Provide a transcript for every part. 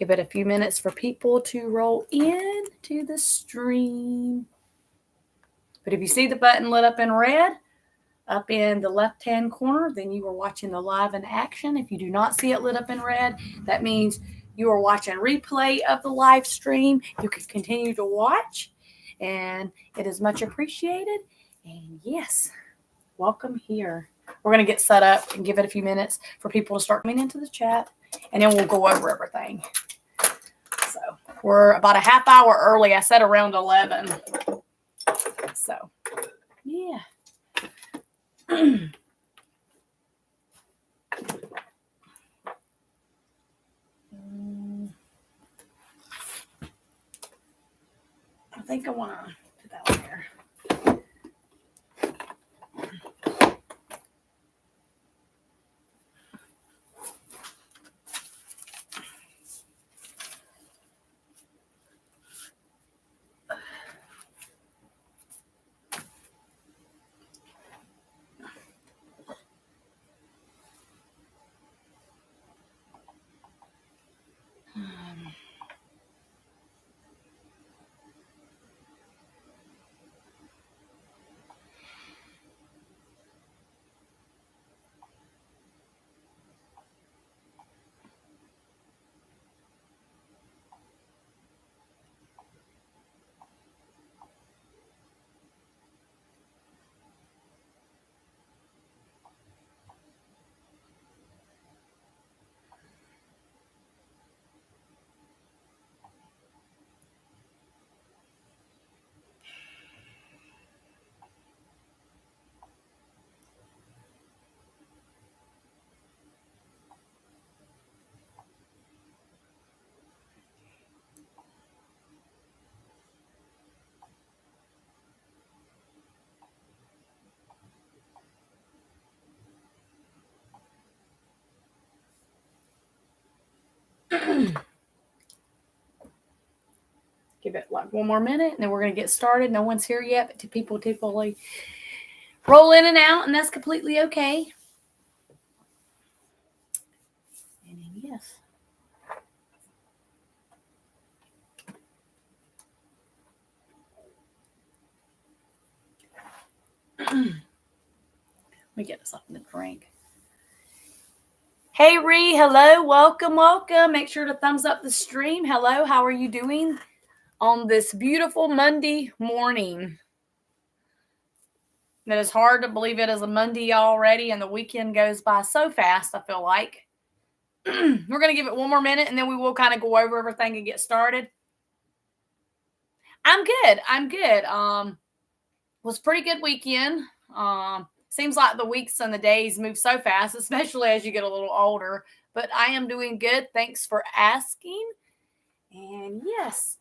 Give it a few minutes for people to roll into the stream. But if you see the button lit up in red up in the left-hand corner, then you are watching the live in action. If you do not see it lit up in red, that means you are watching replay of the live stream. You can continue to watch, and it is much appreciated. And yes, welcome here. We're going to get set up and give it a few minutes for people to start coming into the chat, and then we'll go over everything. So we're about a half hour early. I said around 11. So, yeah. I think I want to put that one there. Give it like one more minute, and then we're going to get started. No one's here yet, but people typically roll in and out, and that's completely okay. And yes. Let me get us something to drink. Hey, Ree. Hello. Welcome. Make sure to thumbs up the stream. Hello. How are you doing on this beautiful Monday morning? It is hard to believe it is a Monday already, and the weekend goes by so fast, I feel like. We're going to give it one more minute, and then we will kind of go over everything and get started. I'm good. Was a pretty good weekend. Seems like the weeks and the days move so fast, especially as you get a little older. But I am doing good. Thanks for asking. And yes,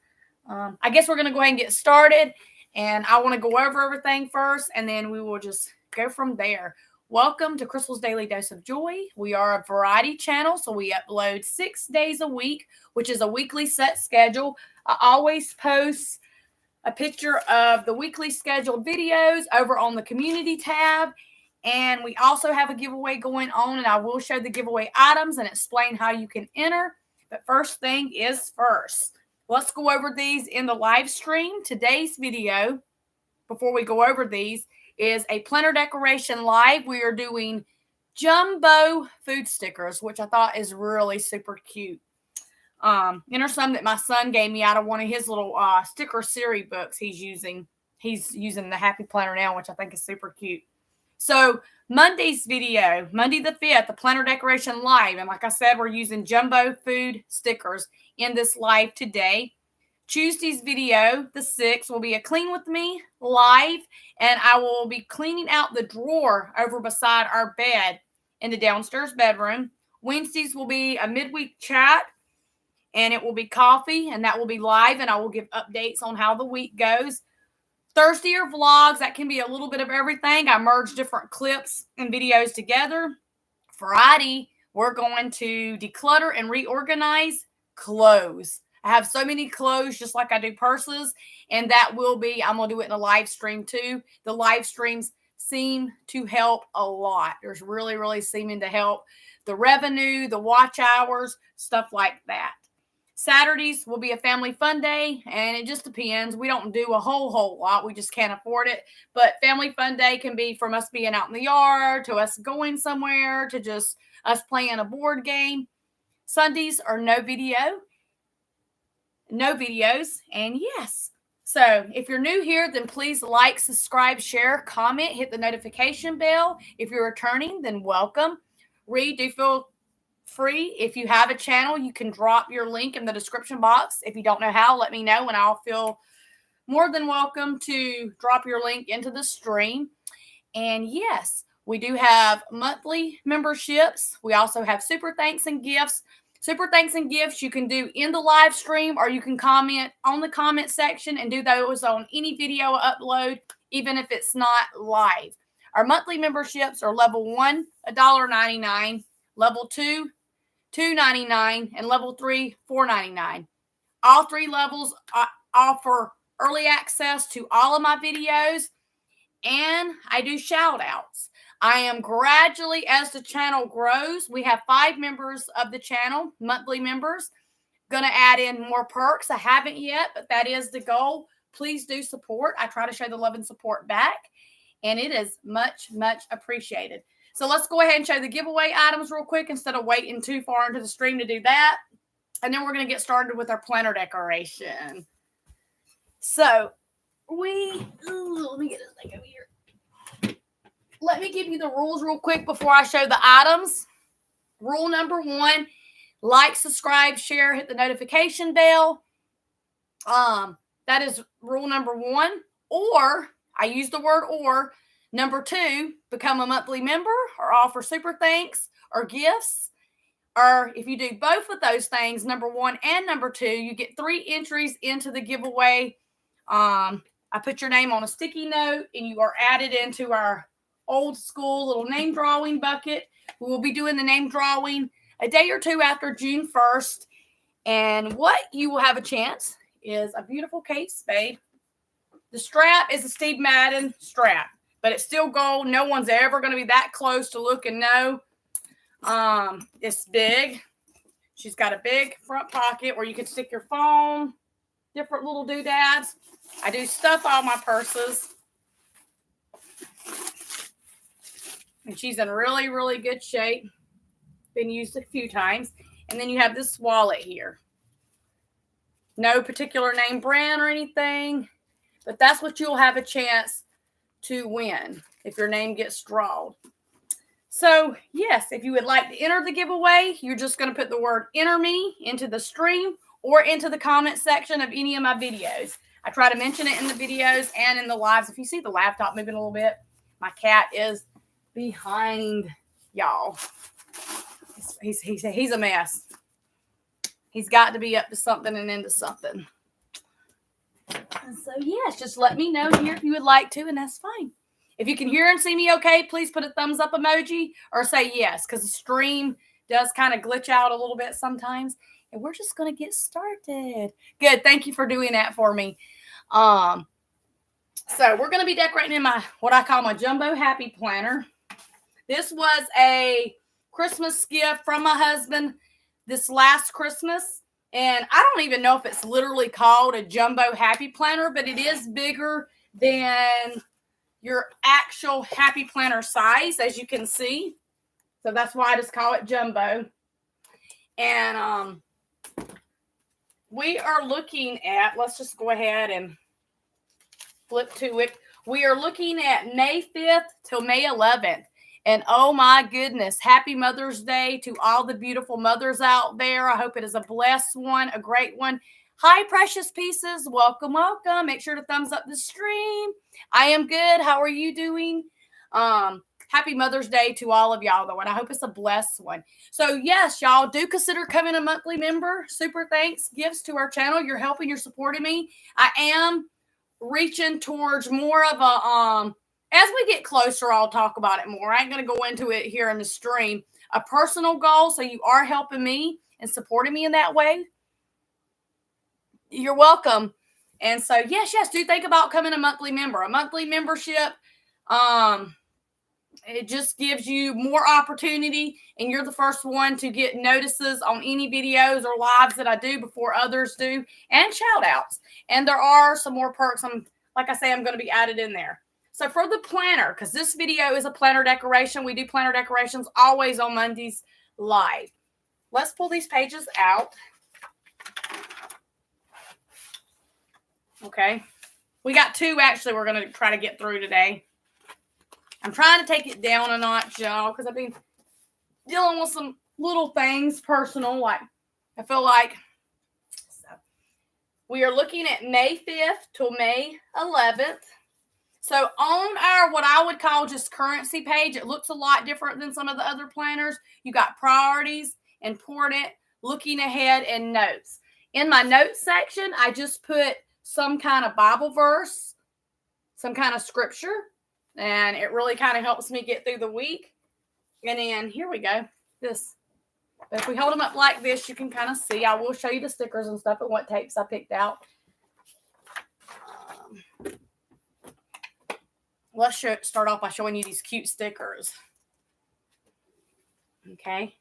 I guess we're going to go ahead and get started. And I want to go over everything first, and then we will just go from there. Welcome to Crystal's Daily Dose of Joy. We are a variety channel, so we upload 6 days a week, which is a weekly set schedule. I always post a picture of the weekly scheduled videos over on the community tab. And we also have a giveaway going on, and I will show the giveaway items and explain how you can enter. But first thing is first. Let's go over these in the live stream. Today's video, before we go over these, is a planner decoration live. We are doing jumbo food stickers, which I thought is really super cute. And are some that my son gave me out of one of his little sticker series books he's using. He's using the Happy Planner now, which I think is super cute. So Monday's video, Monday the 5th, the planner decoration live. And like I said, we're using jumbo food stickers in this live today. Tuesday's video, the 6th, will be a clean with me live. And I will be cleaning out the drawer over beside our bed in the downstairs bedroom. Wednesdays will be a midweek chat. And it will be coffee, and that will be live, and I will give updates on how the week goes. Thursday are vlogs. That can be a little bit of everything. I merge different clips and videos together. Friday, we're going to declutter and reorganize clothes. I have so many clothes, just like I do purses, and that will be, I'm going to do it in a live stream too. The live streams seem to help a lot. There's really seeming to help the revenue, the watch hours, stuff like that. Saturdays will be a family fun day, and it just depends. We don't do a whole lot. We just can't afford it. But family fun day can be from us being out in the yard to us going somewhere to just us playing a board game. Sundays are no videos. And yes. So if you're new here, then please like, subscribe, share, comment, hit the notification bell. If you're returning, then welcome. Do feel free. If you have a channel, you can drop your link in the description box. If you don't know how, let me know and I'll feel more than welcome to drop your link into the stream. And yes, we do have monthly memberships. We also have super thanks and gifts. Super thanks and gifts you can do in the live stream, or you can comment on the comment section and do those on any video upload, even if it's not live. Our monthly memberships are level 1, $1.99, level 2, $2.99, and level 3, $4.99. All three levels offer early access to all of my videos, and I do shout outs. I am gradually, as the channel grows, we have 5 members of the channel, monthly members. Going to add in more perks. I haven't yet, but that is the goal. Please do support. I try to show the love and support back, and it is much appreciated. So let's go ahead and show the giveaway items real quick instead of waiting too far into the stream to do that. And then we're going to get started with our planner decoration. So let me get this thing over here. Let me give you the rules real quick before I show the items. Rule number 1, like, subscribe, share, hit the notification bell. That is rule number 1. Or, I use the word or. Number 2, become a monthly member or offer super thanks or gifts. Or if you do both of those things, number 1 and number 2, you get 3 entries into the giveaway. I put your name on a sticky note and you are added into our old school little name drawing bucket. We will be doing the name drawing a day or two after June 1st. And what you will have a chance is a beautiful Kate Spade. The strap is a Steve Madden strap, but it's still gold. No one's ever going to be that close to look and know. It's big. She's got a big front pocket where you can stick your phone, different little doodads. I do stuff all my purses. And she's in really good shape. Been used a few times. And then you have this wallet here. No particular name brand or anything. But that's what you'll have a chance to win if your name gets drawn. So, yes, if you would like to enter the giveaway, you're just going to put the word enter me into the stream or into the comment section of any of my videos. I try to mention it in the videos and in the lives. If you see the laptop moving a little bit, my cat is behind y'all. He's a mess. He's got to be up to something and into something. And so, yes, just let me know here if you would like to, and that's fine. If you can hear and see me okay, please put a thumbs up emoji or say yes, because the stream does kind of glitch out a little bit sometimes. And we're just going to get started. Good. Thank you for doing that for me. So we're going to be decorating in my what I call my Jumbo Happy Planner. This was a Christmas gift from my husband this last Christmas. And I don't even know if it's literally called a Jumbo Happy Planner, but it is bigger than your actual Happy Planner size, as you can see. So that's why I just call it Jumbo. And we are looking at, let's just go ahead and flip to it. We are looking at May 5th till May 11th. And oh my goodness, happy Mother's Day to all the beautiful mothers out there. I hope it is a blessed one, a great one. Hi, precious pieces. Welcome. Make sure to thumbs up the stream. I am good. How are you doing? Happy Mother's Day to all of y'all, though, and I hope it's a blessed one. So, yes, y'all do consider coming a monthly member. Super thanks, gifts to our channel. You're helping, you're supporting me. I am reaching towards more of a, as we get closer, I'll talk about it more. I ain't going to go into it here in the stream. A personal goal, so you are helping me and supporting me in that way. You're welcome. And so, yes, do think about becoming a monthly member. A monthly membership It just gives you more opportunity, and you're the first one to get notices on any videos or lives that I do before others do, and shout outs. And there are some more perks. Like I say, I'm going to be added in there. So for the planner, because this video is a planner decoration, we do planner decorations always on Mondays live. Let's pull these pages out. Okay. We got two, actually, we're going to try to get through today. I'm trying to take it down a notch, y'all, because I've been dealing with some little things personal. Like, I feel like so we are looking at May 5th till May 11th. So on our, what I would call just currency page, it looks a lot different than some of the other planners. You got priorities, important, looking ahead, and notes. In my notes section, I just put some kind of Bible verse, some kind of scripture, and it really kind of helps me get through the week. And then here we go. This. But if we hold them up like this, you can kind of see. I will show you the stickers and stuff and what tapes I picked out. Let's start off by showing you these cute stickers. Okay.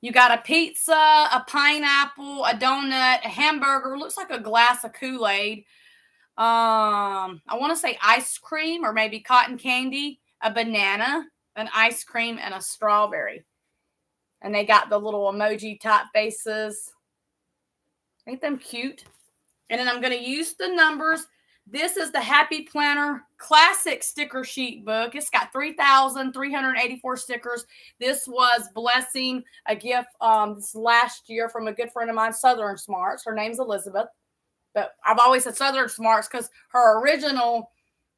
You got a pizza, a pineapple, a donut, a hamburger. Looks like a glass of Kool-Aid. I want to say ice cream or maybe cotton candy, a banana, an ice cream, and a strawberry. And they got the little emoji type faces. Ain't them cute? And then I'm going to use the numbers. This is the Happy Planner Classic Sticker Sheet book. It's got 3,384 stickers. This was blessing a gift this last year from a good friend of mine, Southern Smarts. Her name's Elizabeth. But I've always said Southern Smarts because her original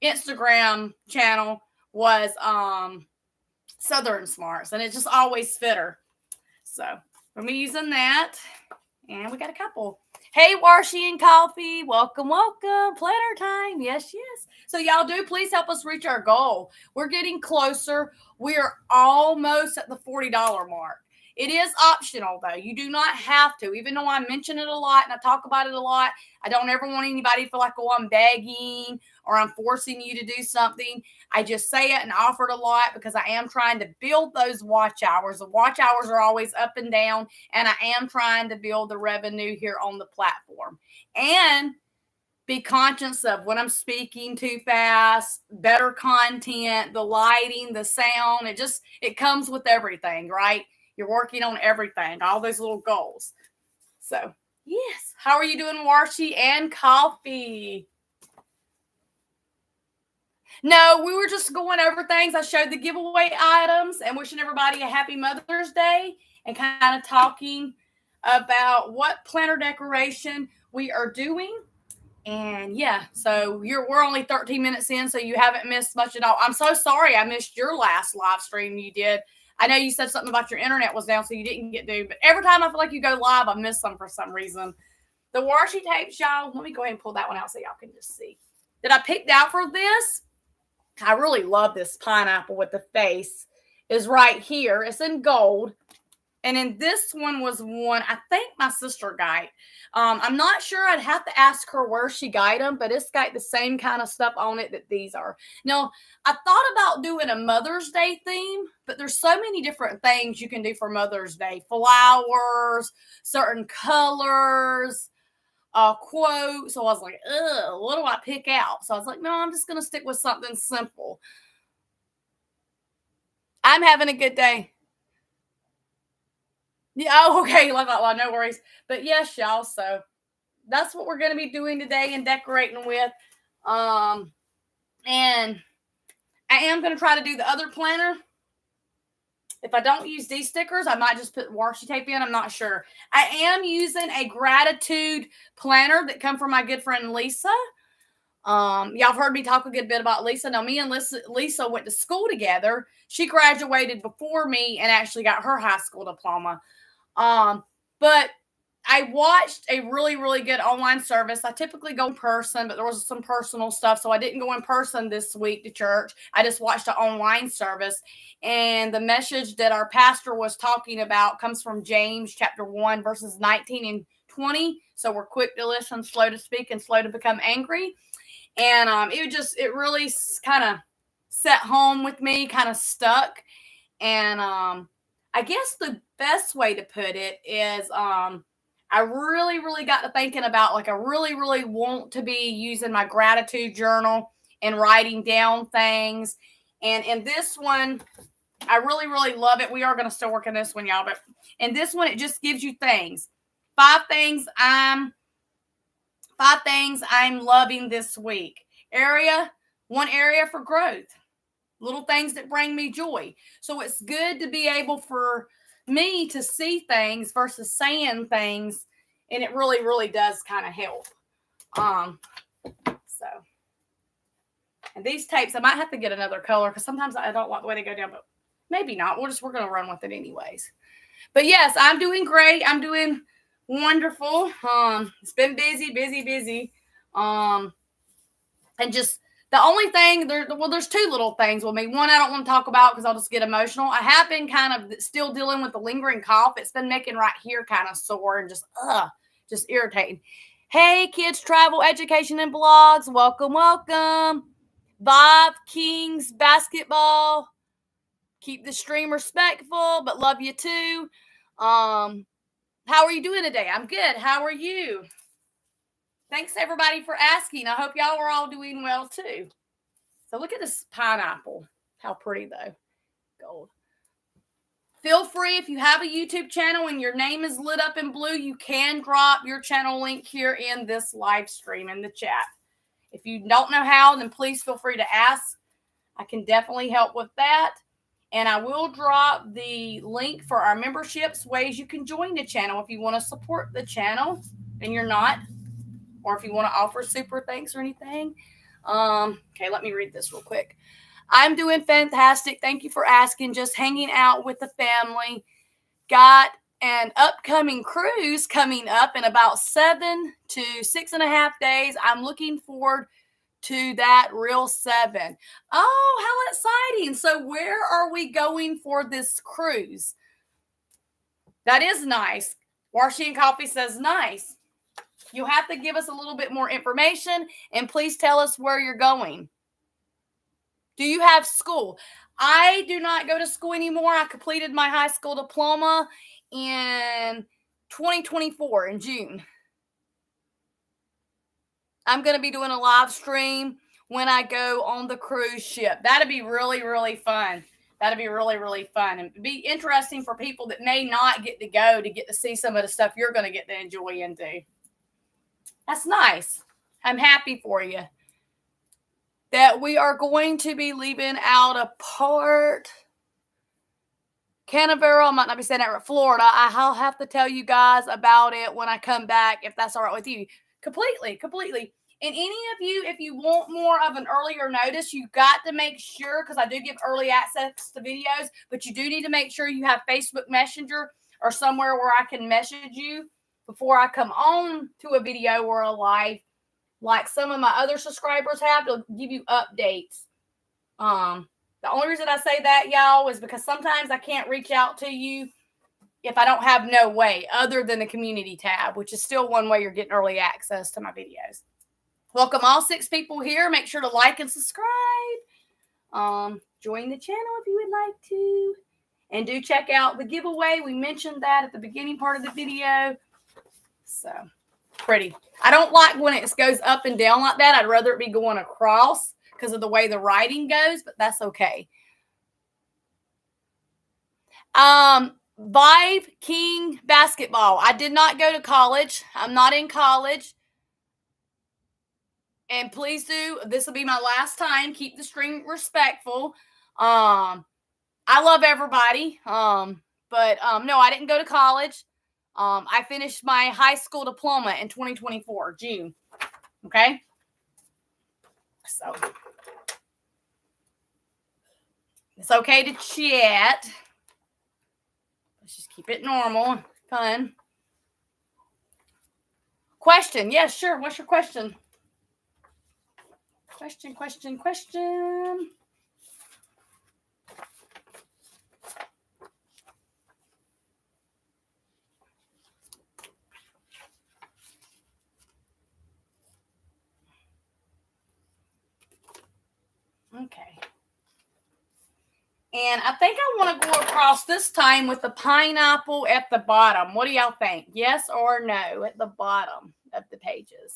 Instagram channel was Southern Smarts. And it just always fit her. So I'm using that. And we got a couple. Hey, Warshy and Coffee. Welcome, welcome. Planner time. Yes, yes. So y'all do please help us reach our goal. We're getting closer. We are almost at the $40 mark. It is optional, though. You do not have to. Even though I mention it a lot and I talk about it a lot, I don't ever want anybody to feel like, oh, I'm begging or I'm forcing you to do something. I just say it and offer it a lot because I am trying to build those watch hours. The watch hours are always up and down, and I am trying to build the revenue here on the platform. And be conscious of when I'm speaking too fast, better content, the lighting, the sound. It comes with everything, right? You're working on everything, all those little goals. So, yes. How are you doing, Warshy and Coffee? No, we were just going over things. I showed the giveaway items and wishing everybody a happy Mother's Day and kind of talking about what planner decoration we are doing. And yeah, so we're only 13 minutes in, so you haven't missed much at all. I'm so sorry I missed your last live stream you did. I know you said something about your internet was down, so you didn't get to. But every time I feel like you go live, I miss them for some reason. The washi tapes, y'all. Let me go ahead and pull that one out so y'all can just see. That I picked out for this. I really love this pineapple with the face. Is right here. It's in gold. And then this one was one I think my sister got. I'm not sure. I'd have to ask her where she got them, but it's got the same kind of stuff on it that these are. Now, I thought about doing a Mother's Day theme, but there's so many different things you can do for Mother's Day. Flowers, certain colors, quotes. So I was like, what do I pick out? So I was like, no, I'm just going to stick with something simple. I'm having a good day. Yeah, oh, okay, well, no worries. But yes, y'all, so that's what we're going to be doing today and decorating with. And I am going to try to do the other planner. If I don't use these stickers, I might just put washi tape in. I'm not sure. I am using a gratitude planner that come from my good friend Lisa. Y'all have heard me talk a good bit about Lisa. Now, me and Lisa went to school together. She graduated before me and actually got her high school diploma. But I watched a really, really good online service. I typically go in person, but there was some personal stuff, so I didn't go in person this week to church. I just watched an online service, and the message that our pastor was talking about comes from James chapter 1, verses 19 and 20. So we're quick to listen, slow to speak, and slow to become angry. And it really kind of set home with me, kind of stuck. And I guess the best way to put it is I really, really got to thinking about, like, I really, really want to be using my gratitude journal and writing down things. And in this one, I really, really love it. We are going to still work on this one, y'all. But in this one, it just gives you things. Five things I'm loving this week. One area for growth. Little things that bring me joy. So it's good to be able for me to see things versus saying things, and it really, really does kind of help. So, and these tapes, I might have to get another color because sometimes I don't like the way they go down, but maybe not. We're going to run with it anyways. But yes, I'm doing great. I'm doing wonderful. It's been busy. And just the only thing there's two little things with me. One, I don't want to talk about because I'll just get emotional. I have been kind of still dealing with the lingering cough. It's been making right here kind of sore and just irritating. Hey, kids, travel, education, and blogs. Welcome. Vibe Kings basketball. Keep the stream respectful, but love you too. How are you doing today? I'm good. How are you? Thanks everybody for asking. I hope y'all are all doing well too. So look at this pineapple. How pretty though. Gold. Feel free, if you have a YouTube channel and your name is lit up in blue, you can drop your channel link here in this live stream in the chat. If you don't know how, then please feel free to ask. I can definitely help with that. And I will drop the link for our memberships, ways you can join the channel if you want to support the channel and you're not, or if you want to offer super thanks or anything. Okay, let me read this real quick. I'm doing fantastic. Thank you for asking. Just hanging out with the family. Got an upcoming cruise coming up in about 7 to 6.5 days. I'm looking forward to that real 7. Oh, how exciting. So where are we going for this cruise? That is nice. Washi and Coffee says nice. You'll have to give us a little bit more information, and please tell us where you're going. Do you have school? I do not go to school anymore. I completed my high school diploma in 2024 in June. I'm going to be doing a live stream when I go on the cruise ship. That'd be really, really fun. That'd be really, really fun. And it'd be interesting for people that may not get to go to get to see some of the stuff you're going to get to enjoy and do. That's nice. I'm happy for you. That we are going to be leaving out a part. Canaveral, I might not be saying that right, Florida. I'll have to tell you guys about it when I come back, if that's all right with you. Completely. And any of you, if you want more of an earlier notice, you got to make sure, because I do give early access to videos, but you do need to make sure you have Facebook Messenger or somewhere where I can message you before I come on to a video or a live, like some of my other subscribers have, to give you updates. The only reason I say that, y'all, is because sometimes I can't reach out to you if I don't have no way other than the community tab, which is still one way you're getting early access to my videos. Welcome all 6 people here. Make sure to like and subscribe. Join the channel if you would like to. And do check out the giveaway. We mentioned that at the beginning part of the video. So, pretty. I don't like when it goes up and down like that. I'd rather it be going across because of the way the writing goes, but that's okay. Vibe King basketball. I did not go to college. I'm not in college. And please do, this will be my last time. Keep the stream respectful. I love everybody. But no, I didn't go to college. I finished my high school diploma in 2024, June. Okay? So, it's okay to chat. Let's just keep it normal, fun. Question. Yes, sure. What's your question? Question. Okay. And I think I want to go across this time with the pineapple at the bottom. What do y'all think? Yes or no at the bottom of the pages?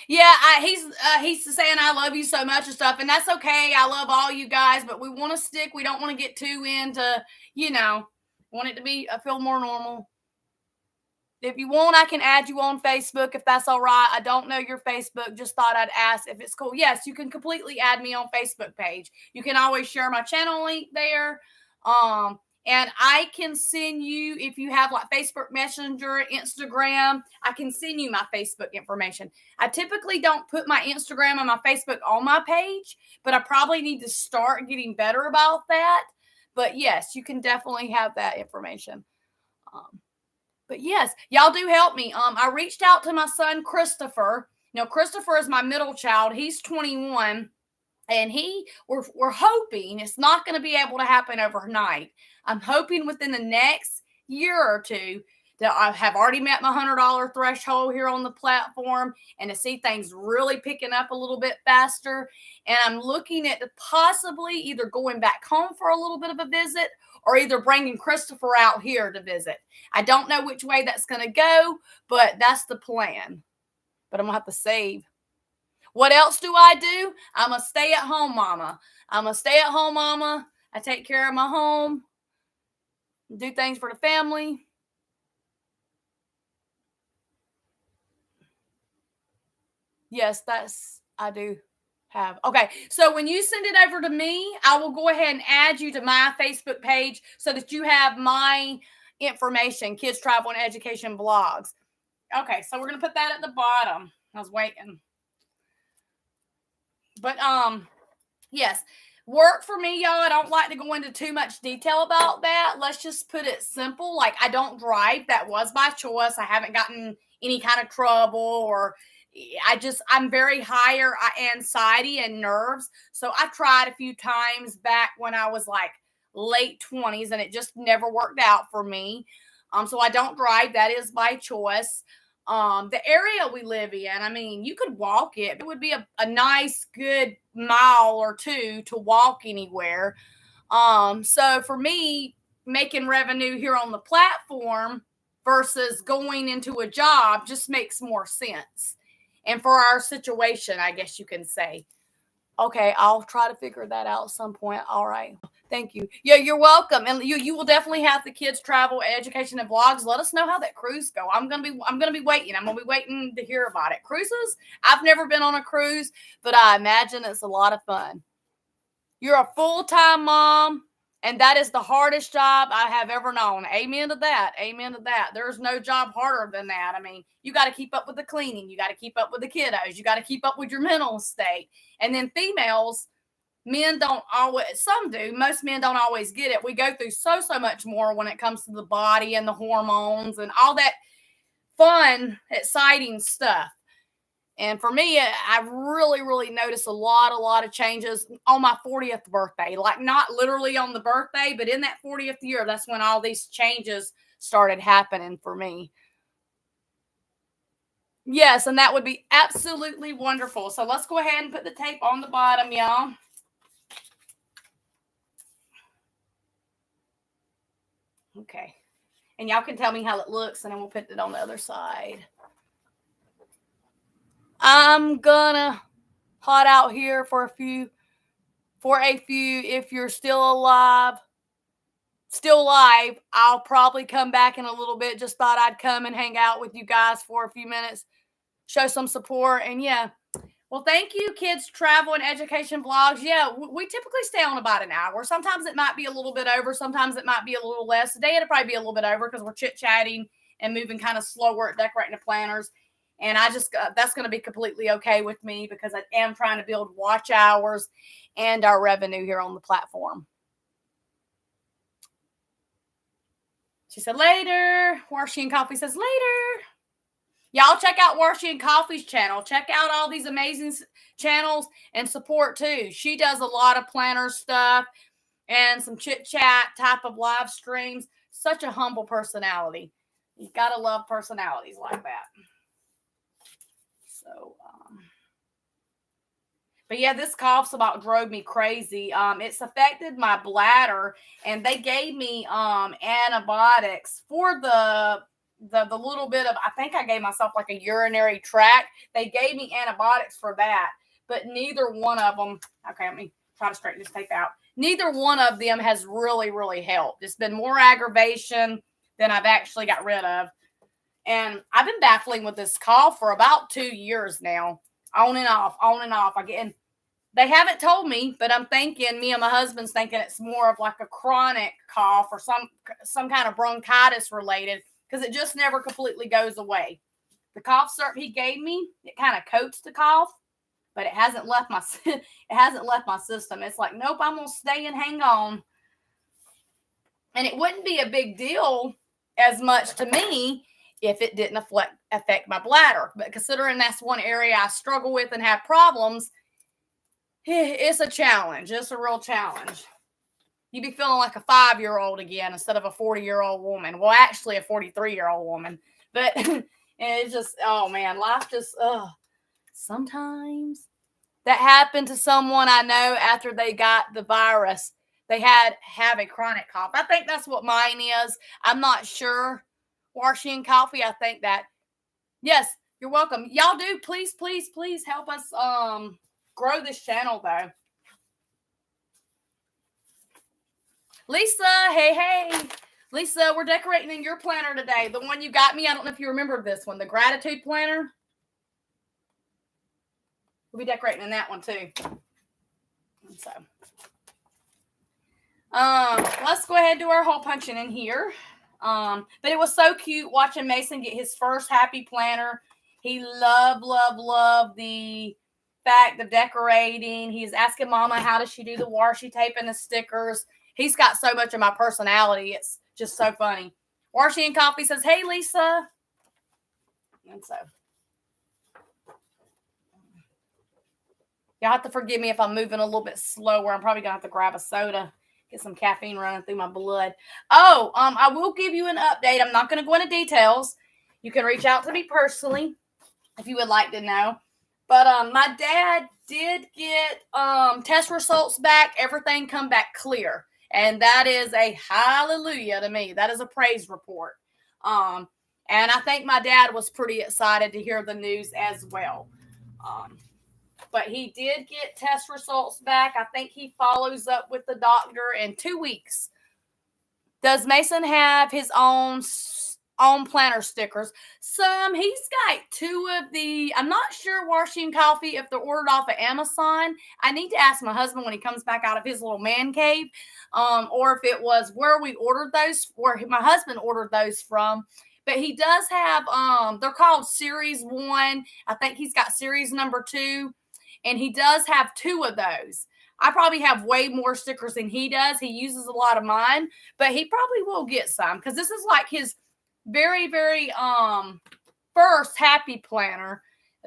Yeah, he's saying I love you so much and stuff, and that's okay. I love all you guys, but we want to stick. We don't want to get too into, want it to be feel more normal. If you want, I can add you on Facebook if that's all right. I don't know your Facebook. Just thought I'd ask if it's cool. Yes, you can completely add me on Facebook page. You can always share my channel link there. And I can send you, if you have like Facebook Messenger, Instagram, I can send you my Facebook information. I typically don't put my Instagram and my Facebook on my page, but I probably need to start getting better about that. But yes, you can definitely have that information. But yes, y'all do help me. I reached out to my son, Christopher. Christopher is my middle child. He's 21. And we're hoping it's not going to be able to happen overnight. I'm hoping within the next year or two that I have already met my $100 threshold here on the platform and to see things really picking up a little bit faster. And I'm looking at possibly either going back home for a little bit of a visit or either bringing Christopher out here to visit. I don't know which way that's going to go, but that's the plan. But I'm going to have to save. What else do I do? I'm a stay-at-home mama. I take care of my home, do things for the family. Yes, I do have. Okay, so when you send it over to me, I will go ahead and add you to my Facebook page so that you have my information, Kids Travel and Education Blogs. Okay, so we're going to put that at the bottom. I was waiting. But yes, work for me, y'all. I don't like to go into too much detail about that. Let's just put it simple. Like, I don't drive. That was by choice. I haven't gotten any kind of trouble, or I'm very higher anxiety and nerves. So I tried a few times back when I was like late 20s, and it just never worked out for me. So I don't drive. That is by choice. The area we live in, I mean, you could walk it. It would be a nice, good mile or two to walk anywhere. So for me, making revenue here on the platform versus going into a job just makes more sense. And for our situation, I guess you can say. Okay, I'll try to figure that out at some point. All right. Thank you. Yeah, you're welcome. And you will definitely have the Kids Travel Education and Blogs. Let us know how that cruise go. I'm gonna be waiting. I'm gonna be waiting to hear about it. Cruises? I've never been on a cruise, but I imagine it's a lot of fun. You're a full-time mom, and that is the hardest job I have ever known. Amen to that. Amen to that. There's no job harder than that. I mean, you got to keep up with the cleaning. You got to keep up with the kiddos. You got to keep up with your mental state. And then females, men don't always, some do. Most men don't always get it. We go through so much more when it comes to the body and the hormones and all that fun, exciting stuff. And for me, I've really noticed a lot of changes on my 40th birthday. Like, not literally on the birthday, but in that 40th year, that's when all these changes started happening for me. Yes, and that would be absolutely wonderful. So let's go ahead and put the tape on the bottom, y'all. Okay. And y'all can tell me how it looks, and then we'll put it on the other side. I'm gonna hot out here for a few. If you're still alive, I'll probably come back in a little bit. Just thought I'd come and hang out with you guys for a few minutes, show some support. And yeah, well, thank you, Kids Travel and Education Blogs. Yeah, we typically stay on about an hour. Sometimes it might be a little bit over. Sometimes it might be a little less. Today it'll probably be a little bit over because we're chit-chatting and moving kind of slower at decorating the planners. And that's going to be completely okay with me because I am trying to build watch hours and our revenue here on the platform. She said later. Warshy and Coffee says later. Y'all check out Warshy and Coffee's channel. Check out all these amazing channels and support too. She does a lot of planner stuff and some chit chat type of live streams. Such a humble personality. You gotta love personalities like that. So, But yeah, this cough's about drove me crazy. It's affected my bladder, and they gave me antibiotics for the little bit of, I think I gave myself like a urinary tract. They gave me antibiotics for that, but neither one of them. Okay, let me try to straighten this tape out. Neither one of them has really helped. It's been more aggravation than I've actually got rid of. And I've been battling with this cough for about 2 years now, on and off, on and off. Again, they haven't told me, but I'm thinking, me and my husband's thinking it's more of like a chronic cough or some kind of bronchitis related, because it just never completely goes away. The cough syrup he gave me, it kind of coats the cough, but it hasn't left my system. It's like, nope, I'm gonna stay and hang on. And it wouldn't be a big deal as much to me if it didn't affect my bladder. But considering that's one area I struggle with and have problems, it's a challenge. It's a real challenge. You'd be feeling like a 5-year-old again instead of a 40-year-old woman. Well, actually a 43-year-old woman. But it's just, oh man, life just, sometimes that happened to someone I know after they got the virus. They have a chronic cough. I think that's what mine is. I'm not sure. Warshy and Coffee, I think that. Yes, you're welcome. Y'all do please help us grow this channel though. Lisa, hey. Lisa, we're decorating in your planner today. The one you got me. I don't know if you remember this one, the gratitude planner. We'll be decorating in that one too. So let's go ahead and do our hole punching in here. But it was so cute watching Mason get his first happy planner. He loved the fact of decorating. He's asking Mama, how does she do the washi tape and the stickers? He's got so much of my personality. It's just so funny. Washi and Coffee says, hey, Lisa. And so y'all have to forgive me if I'm moving a little bit slower. I'm probably going to have to grab a soda. Get some caffeine running through my blood. Oh, I will give you an update. I'm not going to go into details. You can reach out to me personally if you would like to know. But my dad did get test results back. Everything come back clear. And that is a hallelujah to me. That is a praise report. And I think my dad was pretty excited to hear the news as well. But he did get test results back. I think he follows up with the doctor in 2 weeks. Does Mason have his own planner stickers? He's got 2 of the, I'm not sure, Washi and Coffee, if they're ordered off of Amazon. I need to ask my husband when he comes back out of his little man cave, or if it was where we ordered those, where my husband ordered those from. But he does have, they're called Series 1. I think he's got Series number 2. And he does have 2 of those. I probably have way more stickers than he does. He uses a lot of mine, but he probably will get some because this is like his very first happy planner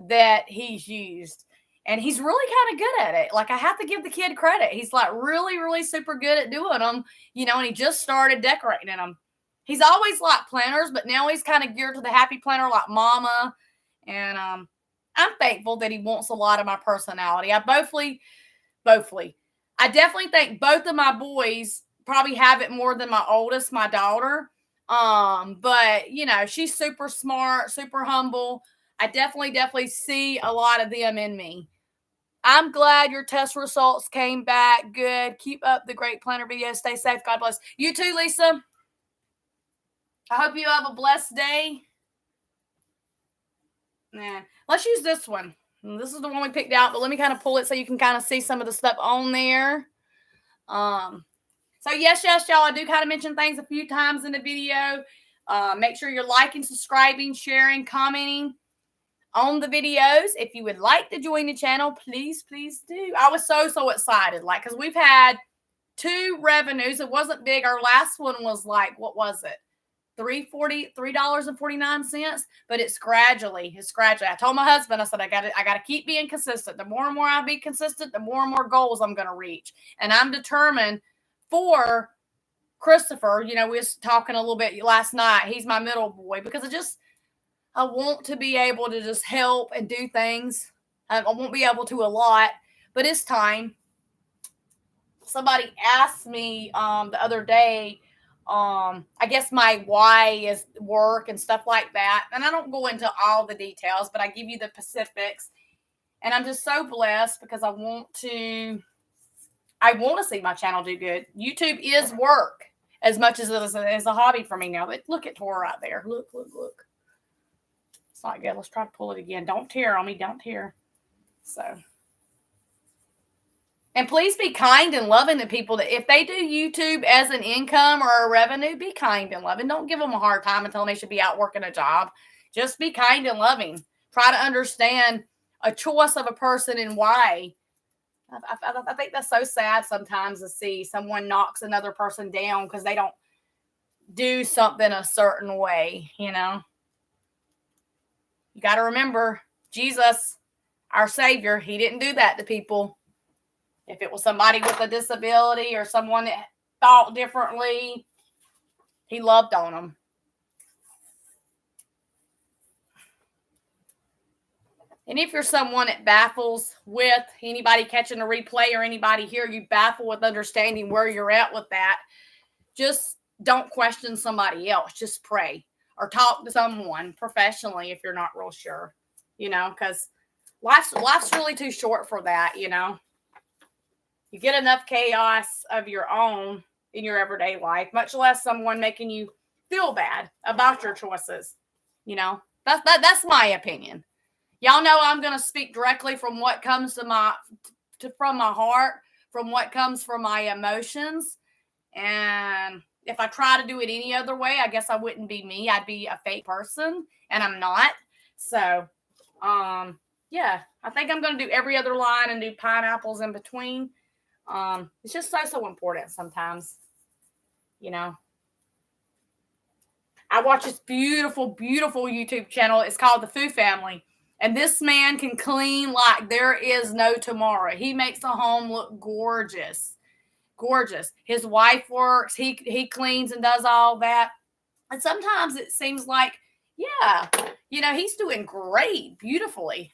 that he's used. And he's really kind of good at it. Like, I have to give the kid credit. He's like really super good at doing them, and he just started decorating them. He's always liked planners, but now he's kind of geared to the happy planner like Mama. And I'm thankful that he wants a lot of my personality. I definitely think both of my boys probably have it more than my oldest, my daughter. But she's super smart, super humble. I definitely see a lot of them in me. I'm glad your test results came back good. Keep up the great planner videos. Stay safe. God bless. You too, Lisa. I hope you have a blessed day. Let's use this one. This is the one we picked out, but let me kind of pull it so you can kind of see some of the stuff on there. So yes, y'all, I do kind of mention things a few times in the video. Make sure you're liking, subscribing, sharing, commenting on the videos. If you would like to join the channel, please do. I was so excited, because we've had 2 revenues. It wasn't big. Our last one was like, what was it? $3.49, but it's gradually. I told my husband, I said, I gotta keep being consistent. The more and more I be consistent, the more and more goals I'm gonna reach. And I'm determined for Christopher. We was talking a little bit last night. He's my middle boy because I want to be able to just help and do things. I won't be able to a lot, but it's time. Somebody asked me the other day, I guess my why is work and stuff like that. And I don't go into all the details, but I give you the specifics. And I'm just so blessed because I want to see my channel do good. YouTube is work as much as it is a hobby for me now. But look at Tora right there. Look. It's not good. Let's try to pull it again. Don't tear on me. Don't tear. So. And please be kind and loving to people that if they do YouTube as an income or a revenue, be kind and loving. Don't give them a hard time and tell them they should be out working a job. Just be kind and loving. Try to understand a choice of a person and why. I think that's so sad sometimes to see someone knocks another person down because they don't do something a certain way, You got to remember, Jesus, our Savior, he didn't do that to people. If it was somebody with a disability or someone that thought differently, he loved on them. And if you're someone that baffles with anybody catching a replay or anybody here, you baffle with understanding where you're at with that, just don't question somebody else. Just pray or talk to someone professionally if you're not real sure, because life's really too short for that, You get enough chaos of your own in your everyday life, much less someone making you feel bad about your choices. That's my opinion. Y'all know I'm going to speak directly from what comes from my heart, from what comes from my emotions. And if I try to do it any other way, I guess I wouldn't be me. I'd be a fake person, and I'm not. So, yeah, I think I'm going to do every other line and do pineapples in between. It's just so important sometimes, I watch this beautiful, beautiful YouTube channel. It's called The Foo Family. And this man can clean like there is no tomorrow. He makes the home look gorgeous. Gorgeous. His wife works. He cleans and does all that. And sometimes it seems like, yeah, he's doing great, beautifully.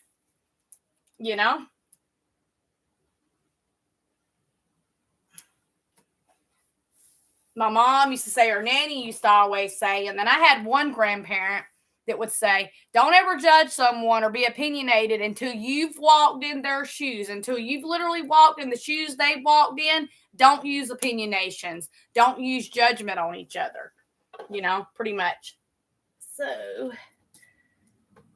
My mom used to say, or Nanny used to always say, and then I had one grandparent that would say, don't ever judge someone or be opinionated until you've walked in their shoes, until you've literally walked in the shoes they've walked in. Don't use opinionations. Don't use judgment on each other, pretty much. So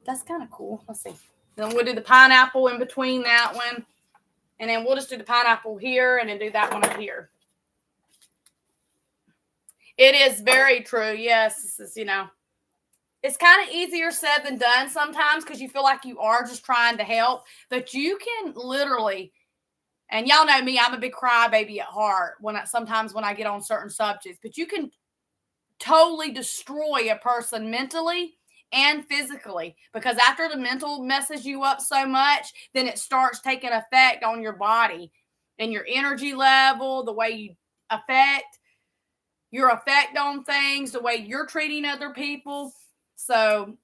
that's kind of cool. Let's see. Then we'll do the pineapple in between that one. And then we'll just do the pineapple here and then do that one up here. It is very true. Yes, this is, it's kind of easier said than done sometimes because you feel like you are just trying to help. But you can literally, and y'all know me, I'm a big crybaby at heart sometimes when I get on certain subjects. But you can totally destroy a person mentally and physically because after the mental messes you up so much, then it starts taking effect on your body and your energy level, the way you affect your effect on things, the way you're treating other people. So,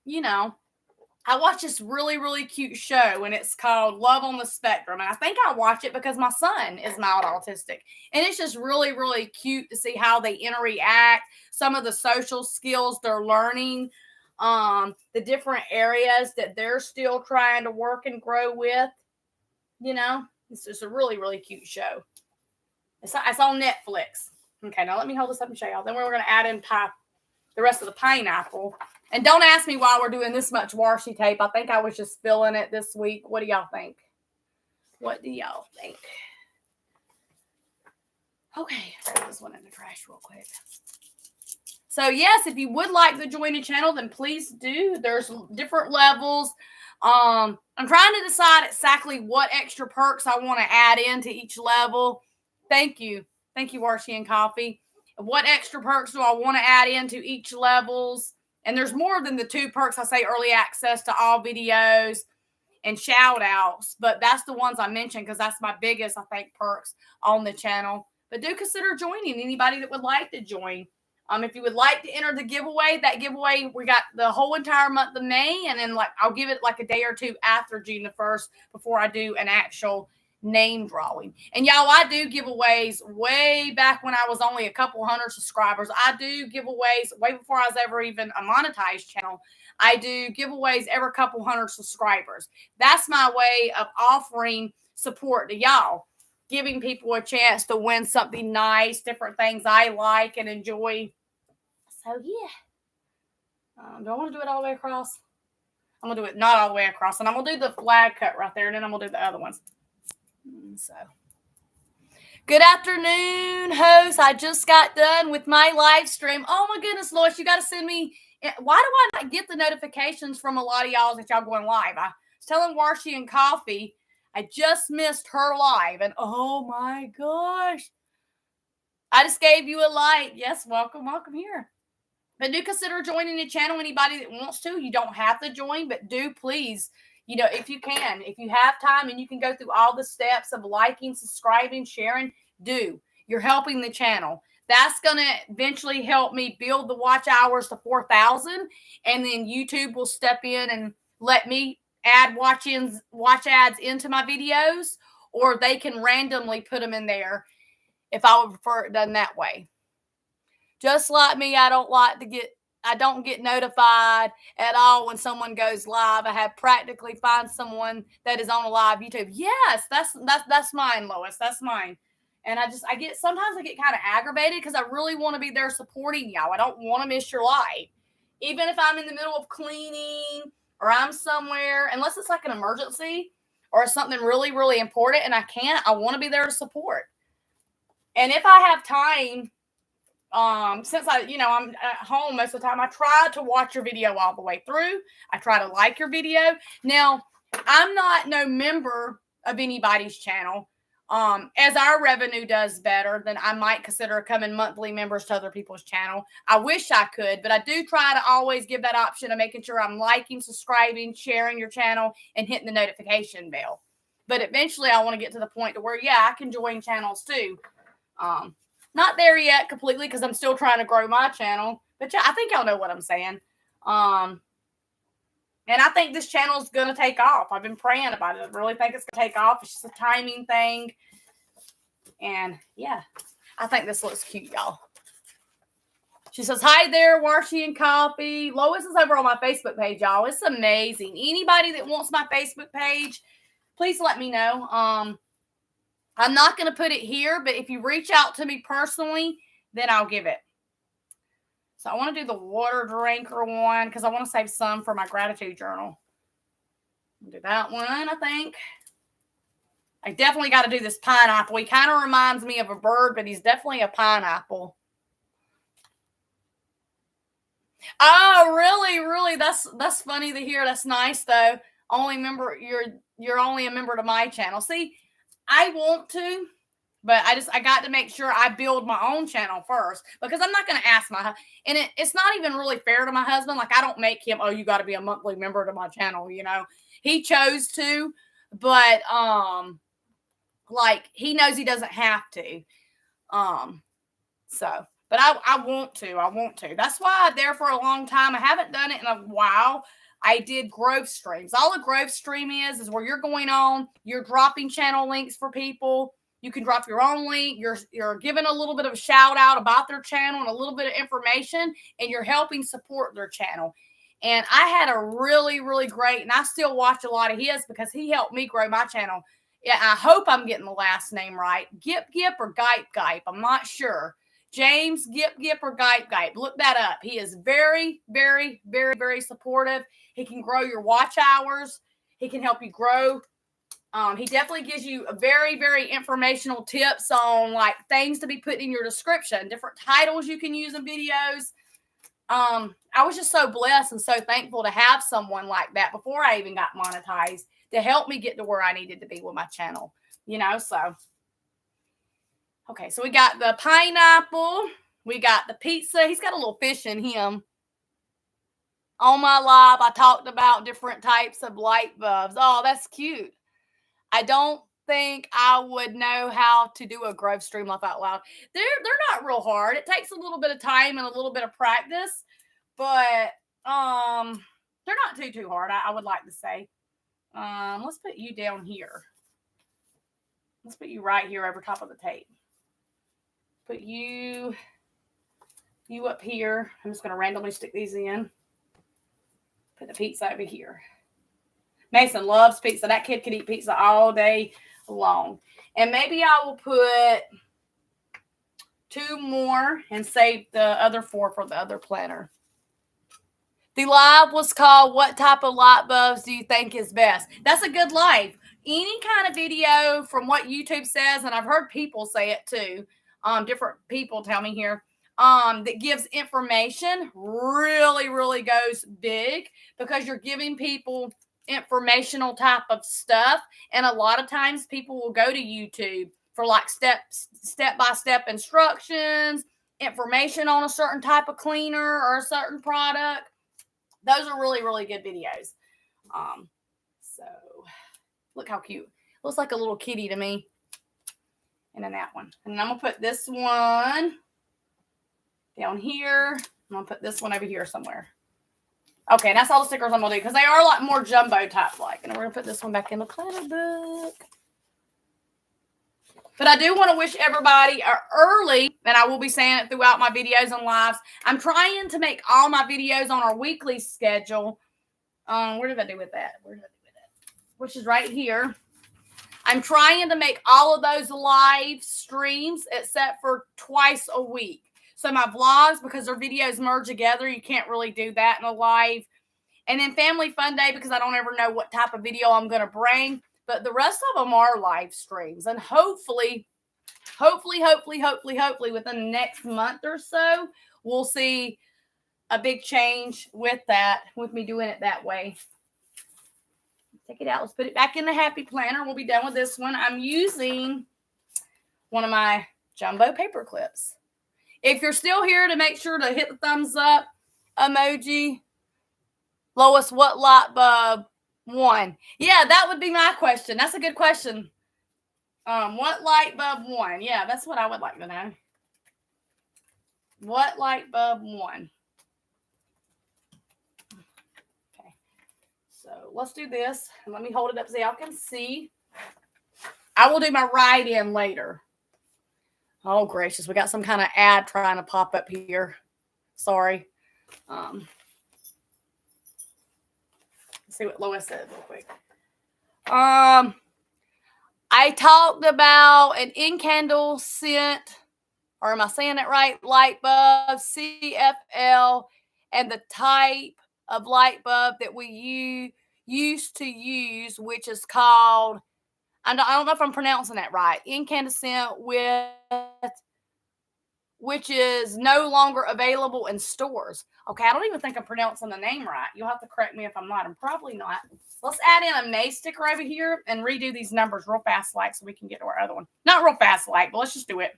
I watch this really, really cute show and it's called Love on the Spectrum. And I think I watch it because my son is mild autistic. And it's just really, really cute to see how they interact, some of the social skills they're learning, the different areas that they're still trying to work and grow with. It's just a really, really cute show. It's on Netflix. Okay, now let me hold this up and show y'all. Then we're going to add in the rest of the pineapple. And don't ask me why we're doing this much washi tape. I think I was just filling it this week. What do y'all think? Okay, throw this one in the trash real quick. So, yes, if you would like to join the channel, then please do. There's different levels. I'm trying to decide exactly what extra perks I want to add into each level. Thank you. Thank you, Washi and Coffee. What extra perks do I want to add into each levels? And there's more than the 2 perks. I say early access to all videos and shout outs, but that's the ones I mentioned because that's my biggest, I think, perks on the channel. But do consider joining anybody that would like to join. If you would like to enter the giveaway, that giveaway, we got the whole entire month of May, and then I'll give it like a day or two after June the 1st before I do an actual name drawing. And y'all, I do giveaways way back when I was only a couple hundred subscribers. I do giveaways way before I was ever even a monetized channel. I do giveaways every couple hundred subscribers. That's my way of offering support to y'all, giving people a chance to win something nice, different things I like and enjoy. So yeah, do I want to do it all the way across? I'm going to do it not all the way across, and I'm going to do the flag cut right there, and then I'm going to do the other ones. So, good afternoon, host. I just got done with my live stream. Oh, my goodness, Lois, you got to send me. Why do I not get the notifications from a lot of y'all that y'all going live? I was telling Warshy and Coffee, I just missed her live, and oh, my gosh. I just gave you a like. Yes, welcome here. But do consider joining the channel. Anybody that wants to, you don't have to join, but do please, if you can, if you have time and you can go through all the steps of liking, subscribing, sharing, do. You're helping the channel. That's going to eventually help me build the watch hours to 4,000. And then YouTube will step in and let me add watch ads into my videos, or they can randomly put them in there if I would prefer it done that way. Just like me, I don't get notified at all when someone goes live. I have practically find someone that is on a live YouTube. Yes, that's mine, Lois. That's mine. And sometimes I get kind of aggravated because I really want to be there supporting y'all. I don't want to miss your live. Even if I'm in the middle of cleaning or I'm somewhere, unless it's like an emergency or something really, really important and I can't, I want to be there to support. And if I have time, since I'm at home most of the time, I try to watch your video all the way through. I try to like your video. Now, I'm not no member of anybody's channel. As our revenue does better, then I might consider becoming monthly members to other people's channel. I wish I could, but I do try to always give that option of making sure I'm liking, subscribing, sharing your channel, and hitting the notification bell. But eventually I want to get to the point to where, I can join channels too. Not there yet completely because I'm still trying to grow my channel. But I think y'all know what I'm saying. And I think this channel is going to take off. I've been praying about it. I really think it's going to take off. It's just a timing thing. And yeah, I think this looks cute, y'all. She says, hi there, Warshy and Coffee. Lois is over on my Facebook page, y'all. It's amazing. Anybody that wants my Facebook page, please let me know. I'm not going to put it here, but if you reach out to me personally, then I'll give it. So I want to do the water drinker one because I want to save some for my gratitude journal. I'll do that one, I think. I definitely got to do this pineapple. He kind of reminds me of a bird, but he's definitely a pineapple. Oh, really, really? That's funny to hear. That's nice, though. You're only a member to my channel. See, I want to, but I got to make sure I build my own channel first because I'm not going to ask and it's not even really fair to my husband. Like, I don't make him, you got to be a monthly member to my channel. He chose to, but, like, he knows he doesn't have to. But I want to. That's why I there for a long time. I haven't done it in a while. I did growth streams. All a growth stream is where you're going on, you're dropping channel links for people. You can drop your own link. You're giving a little bit of a shout out about their channel and a little bit of information, and you're helping support their channel. And I had a really, really great, and I still watch a lot of his because he helped me grow my channel. Yeah, I hope I'm getting the last name right. Gip or Gipe. I'm not sure. James Gip or Gipe. Look that up. He is very, very, very, very supportive. He can grow your watch hours. He can help you grow. He definitely gives you a very, very informational tips on like things to be put in your description, different titles you can use in videos. I was just so blessed and so thankful to have someone like that before I even got monetized to help me get to where I needed to be with my channel, so. Okay, so we got the pineapple. We got the pizza. He's got a little fish in him. On my live, I talked about different types of light bulbs. Oh, that's cute. I don't think I would know how to do a growth stream laugh out loud. They're not real hard. It takes a little bit of time and a little bit of practice, but they're not too hard. I would like to say. Let's put you down here. Let's put you right here over top of the tape. Put you up here. I'm just going to randomly stick these in. Put the pizza over here. Mason loves pizza. That kid could eat pizza all day long. And maybe I will put 2 more and save the other 4 for the other planner. The live was called, what type of light bulbs do you think is best? That's a good live. Any kind of video from what YouTube says, and I've heard people say it too, different people tell me here, that gives information really, really goes big because you're giving people informational type of stuff. And a lot of times people will go to YouTube for like step-by-step instructions, information on a certain type of cleaner or a certain product. Those are really, really good videos. So look how cute. Looks like a little kitty to me. And then that one. And then I'm going to put this one down here. I'm going to put this one over here somewhere. Okay, and that's all the stickers I'm going to do because they are like more jumbo type like. And we're going to put this one back in the planner book. But I do want to wish everybody early, and I will be saying it throughout my videos and lives. I'm trying to make all my videos on our weekly schedule. Where did I do with that? Which is right here. I'm trying to make all of those live streams except for twice a week. So my vlogs, because their videos merge together, you can't really do that in a live. And then Family Fun Day, because I don't ever know what type of video I'm going to bring. But the rest of them are live streams. And hopefully, within the next month or so, we'll see a big change with that, with me doing it that way. Take it out. Let's put it back in the Happy Planner. We'll be done with this one. I'm using one of my jumbo paper clips. If you're still here, to make sure to hit the thumbs up emoji. Lois, what light bulb won? Yeah, that would be my question. That's a good question. What light bulb won? Yeah, that's what I would like to know. What light bulb won? Okay, so let's do this. And let me hold it up so y'all can see. I will do my write-in later. Oh, gracious. We got some kind of ad trying to pop up here. Sorry. Let's see what Lois said real quick. I talked about an incandescent, or am I saying it right? Light bulb, CFL, and the type of light bulb that we used to use, which is called, I don't know if I'm pronouncing that right, incandescent which is no longer available in stores. Okay, I don't even think I'm pronouncing the name right. You'll have to correct me if I'm not. I'm probably not. Let's add in a May sticker over here and redo these numbers real fast like so we can get to our other one. Not real fast like, but let's just do it.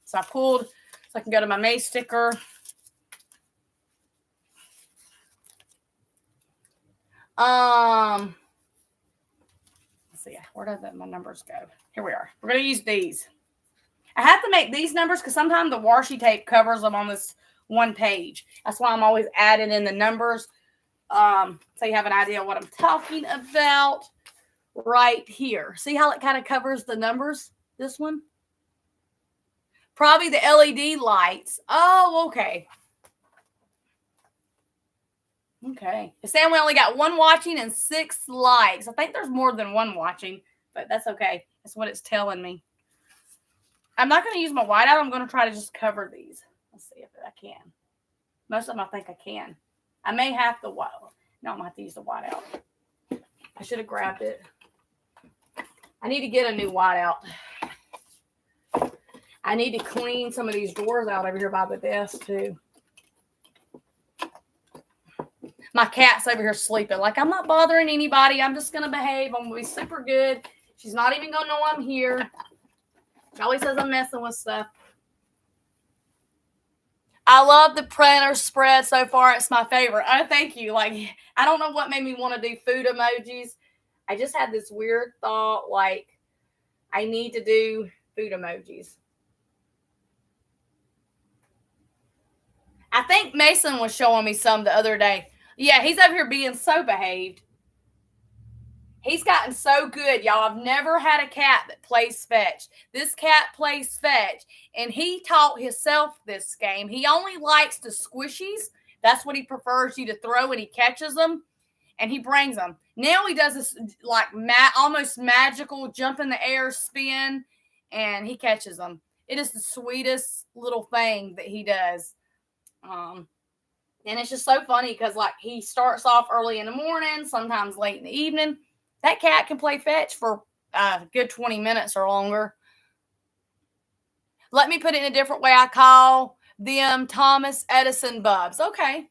So I pulled so I can go to my May sticker. Let's see, where did my numbers go? Here we are. We're going to use these. I have to make these numbers because sometimes the washi tape covers them on this one page. That's why I'm always adding in the numbers. So you have an idea of what I'm talking about right here. See how it kind of covers the numbers? This one? Probably the LED lights. Oh, okay. Okay. It's saying we only got 1 watching and 6 likes. I think there's more than 1 watching, but that's okay. That's what it's telling me. I'm not going to use my whiteout. I'm going to try to just cover these. Let's see if I can. Most of them I think I can. I may have to whiteout. No, I'm going to have to use the whiteout. I should have grabbed it. I need to get a new whiteout. I need to clean some of these drawers out over here by the desk too. My cat's over here sleeping. Like, I'm not bothering anybody. I'm just going to behave. I'm going to be super good. She's not even going to know I'm here. She always says I'm messing with stuff. I love the printer spread so far. It's my favorite. Oh, thank you. Like, I don't know what made me want to do food emojis. I just had this weird thought, like, I need to do food emojis. I think Mason was showing me some the other day. Yeah, he's over here being so behaved. He's gotten so good, y'all. I've never had a cat that plays fetch. This cat plays fetch, and he taught himself this game. He only likes the squishies. That's what he prefers you to throw, and he catches them, and he brings them. Now he does this like almost magical jump in the air spin, and he catches them. It is the sweetest little thing that he does. And it's just so funny because like he starts off early in the morning, sometimes late in the evening. That cat can play fetch for a good 20 minutes or longer. Let me put it in a different way. I call them Thomas Edison Bubs. Okay.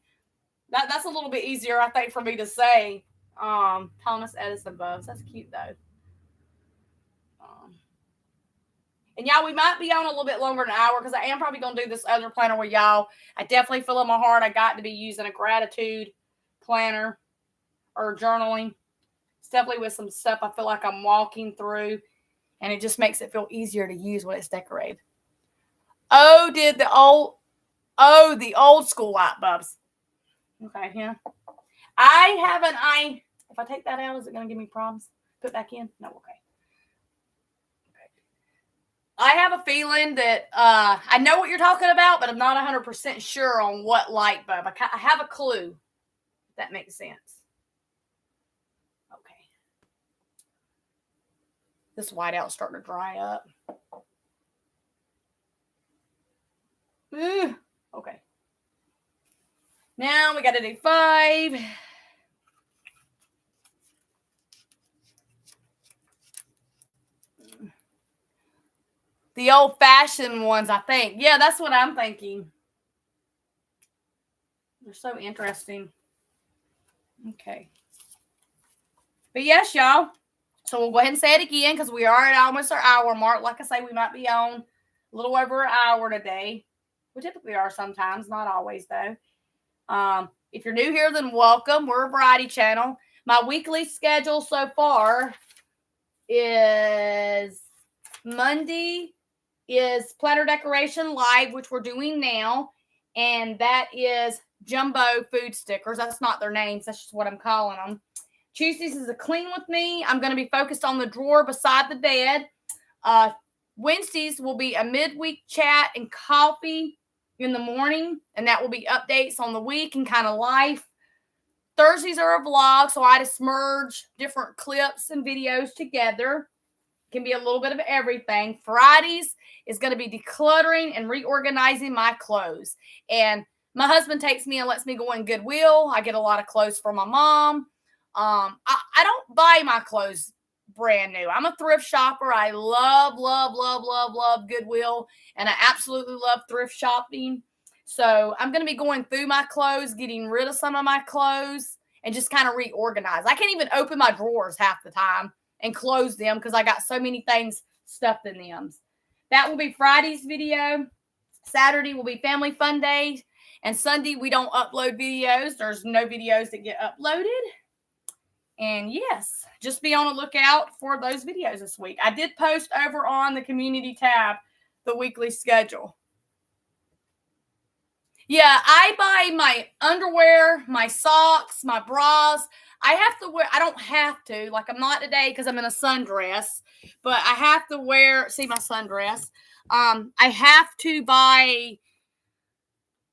That's a little bit easier, I think, for me to say. Thomas Edison Bubs. That's cute, though. And y'all, we might be on a little bit longer than an hour because I am probably going to do this other planner with y'all. I definitely feel in my heart I got to be using a gratitude planner or journaling. It's definitely with some stuff I feel like I'm walking through, and it just makes it feel easier to use when it's decorated. Oh, the old school light bulbs. Okay, yeah. If I take that out, is it going to give me problems? Put back in? No, okay. I have a feeling that I know what you're talking about, but I'm not 100% sure on what light bulb. I have a clue, if that makes sense. Okay. This whiteout's starting to dry up. Okay. Now we got to do 5. The old-fashioned ones, I think. Yeah, that's what I'm thinking. They're so interesting. Okay. But yes, y'all. So we'll go ahead and say it again because we are at almost our hour mark. Like I say, we might be on a little over an hour today. We typically are sometimes, not always, though. If you're new here, then welcome. We're a variety channel. My weekly schedule so far is Monday is Planner Decoration Live, which we're doing now. And that is Jumbo Food Stickers. That's not their names. That's just what I'm calling them. Tuesdays is a Clean with Me. I'm going to be focused on the drawer beside the bed. Wednesdays will be a midweek chat and coffee in the morning, and that will be updates on the week and kind of life. Thursdays are a vlog, so I just merge different clips and videos together. It can be a little bit of everything. Fridays is going to be decluttering and reorganizing my clothes. And my husband takes me and lets me go in Goodwill. I get a lot of clothes from my mom. I don't buy my clothes brand new. I'm a thrift shopper. I love Goodwill, and I absolutely love thrift shopping. So I'm going to be going through my clothes, getting rid of some of my clothes, and just kind of reorganize. I can't even open my drawers half the time and close them because I got so many things stuffed in them. That will be Friday's video. Saturday will be Family Fun Day. And Sunday, we don't upload videos. There's no videos that get uploaded. And yes, just be on the lookout for those videos this week. I did post over on the community tab the weekly schedule. Yeah, I buy my underwear, my socks, my bras. I don't have to, like I'm not today because I'm in a sundress, but I have to see my sundress. I have to buy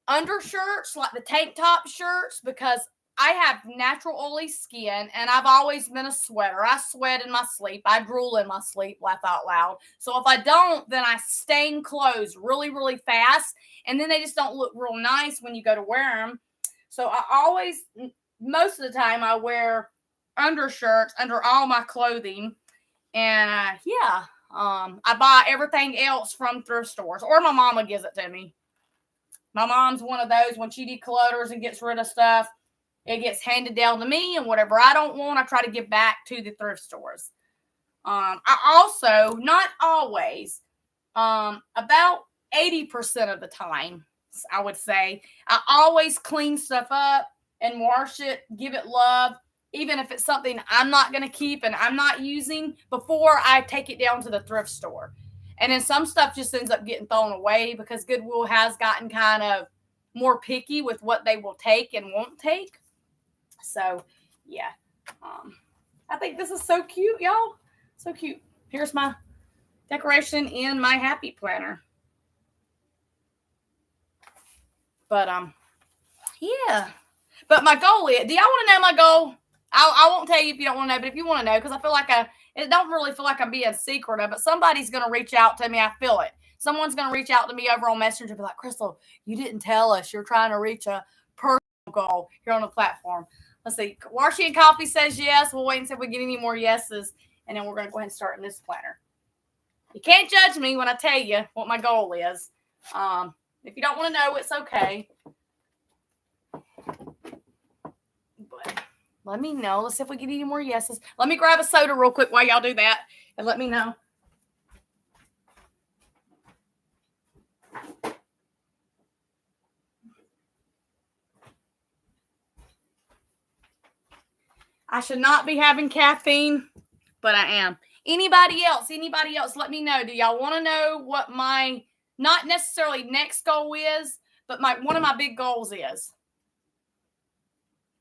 undershirts, like the tank top shirts, because I have natural oily skin, and I've always been a sweater. I sweat in my sleep. I drool in my sleep, laugh out loud. So if I don't, then I stain clothes really, really fast, and then they just don't look real nice when you go to wear them. So most of the time, I wear undershirts under all my clothing, and I buy everything else from thrift stores, or my mama gives it to me. My mom's one of those, when she declutters and gets rid of stuff, it gets handed down to me, and whatever I don't want, I try to give back to the thrift stores. I also, not always, about 80% of the time, I would say, I always clean stuff up and wash it, give it love, even if it's something I'm not going to keep and I'm not using, before I take it down to the thrift store. And then some stuff just ends up getting thrown away because Goodwill has gotten kind of more picky with what they will take and won't take. So, yeah. I think this is so cute, y'all. So cute. Here's my decoration in my happy planner. But yeah. But my goal is, do y'all want to know my goal? I won't tell you if you don't want to know, but if you want to know, because I feel like it don't really feel like I'm being secretive, but somebody's going to reach out to me. I feel it. Someone's going to reach out to me over on Messenger and be like, Crystal, you didn't tell us you're trying to reach a personal goal here on the platform. Let's see. Warshy and Coffee says yes. We'll wait and see if we get any more yeses, and then we're going to go ahead and start in this planner. You can't judge me when I tell you what my goal is. If you don't want to know, it's okay. But let me know. Let's see if we get any more yeses. Let me grab a soda real quick while y'all do that, and let me know. I should not be having caffeine, but I am. Anybody else, let me know. Do y'all want to know what my, not necessarily next goal is, but one of my big goals is?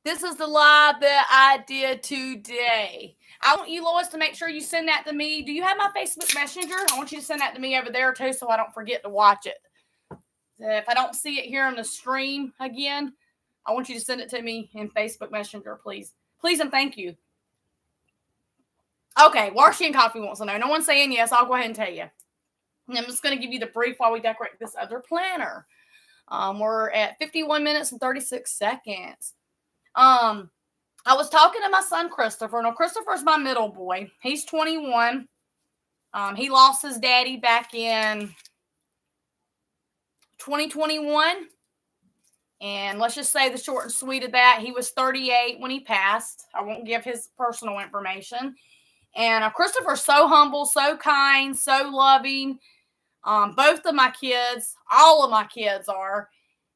This is the live that I did today. I want you, Lois, to make sure you send that to me. Do you have my Facebook Messenger? I want you to send that to me over there, too, so I don't forget to watch it. If I don't see it here on the stream again, I want you to send it to me in Facebook Messenger, please. Please and thank you. Okay, Warshy and Coffee wants to know. No one's saying yes. I'll go ahead and tell you. And I'm just going to give you the brief while we decorate this other planner. We're at 51 minutes and 36 seconds. I was talking to my son, Christopher. Now, Christopher's my middle boy. He's 21. He lost his daddy back in 2021. And let's just say the short and sweet of that, he was 38 when he passed. I won't give his personal information. And Christopher's so humble, so kind, so loving. Both of my kids, all of my kids are.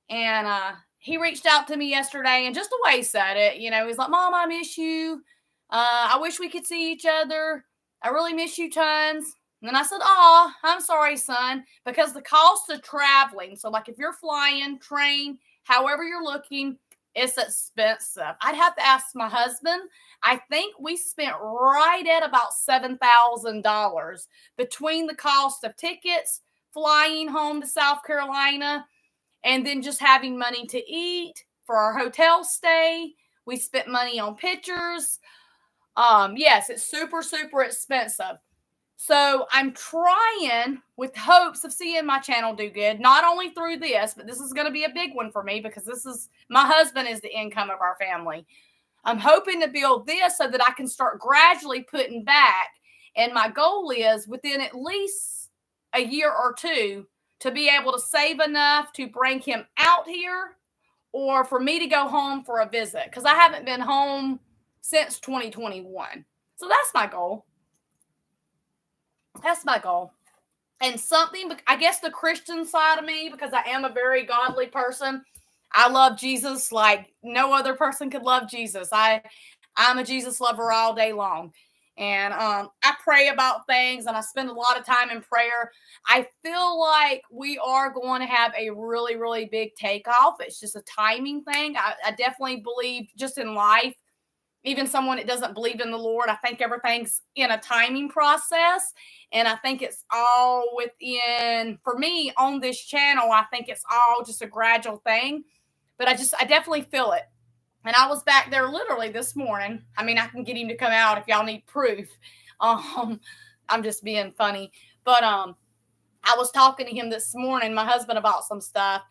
And he reached out to me yesterday, and just the way he said it, he's like, Mom, I miss you. I wish we could see each other. I really miss you tons. And then I said, oh, I'm sorry, son, because the cost of traveling. So like if you're flying, train, however you're looking, it's expensive. I'd have to ask my husband. I think we spent right at about $7,000 between the cost of tickets, flying home to South Carolina, and then just having money to eat for our hotel stay. We spent money on pictures. Yes, it's super, super expensive. So I'm trying with hopes of seeing my channel do good, not only through this, but this is going to be a big one for me because my husband is the income of our family. I'm hoping to build this so that I can start gradually putting back. And my goal is within at least a year or two to be able to save enough to bring him out here or for me to go home for a visit because I haven't been home since 2021. So that's my goal. That's my goal. And something, I guess the Christian side of me, because I am a very godly person, I love Jesus like no other person could love Jesus. I'm a Jesus lover all day long. And I pray about things and I spend a lot of time in prayer. I feel like we are going to have a really, really big takeoff. It's just a timing thing. I definitely believe just in life, even someone that doesn't believe in the Lord, I think everything's in a timing process. And I think it's all within, for me on this channel, I think it's all just a gradual thing. But I definitely feel it. And I was back there literally this morning. I mean, I can get him to come out if y'all need proof. I'm just being funny. But I was talking to him this morning, my husband, about some stuff.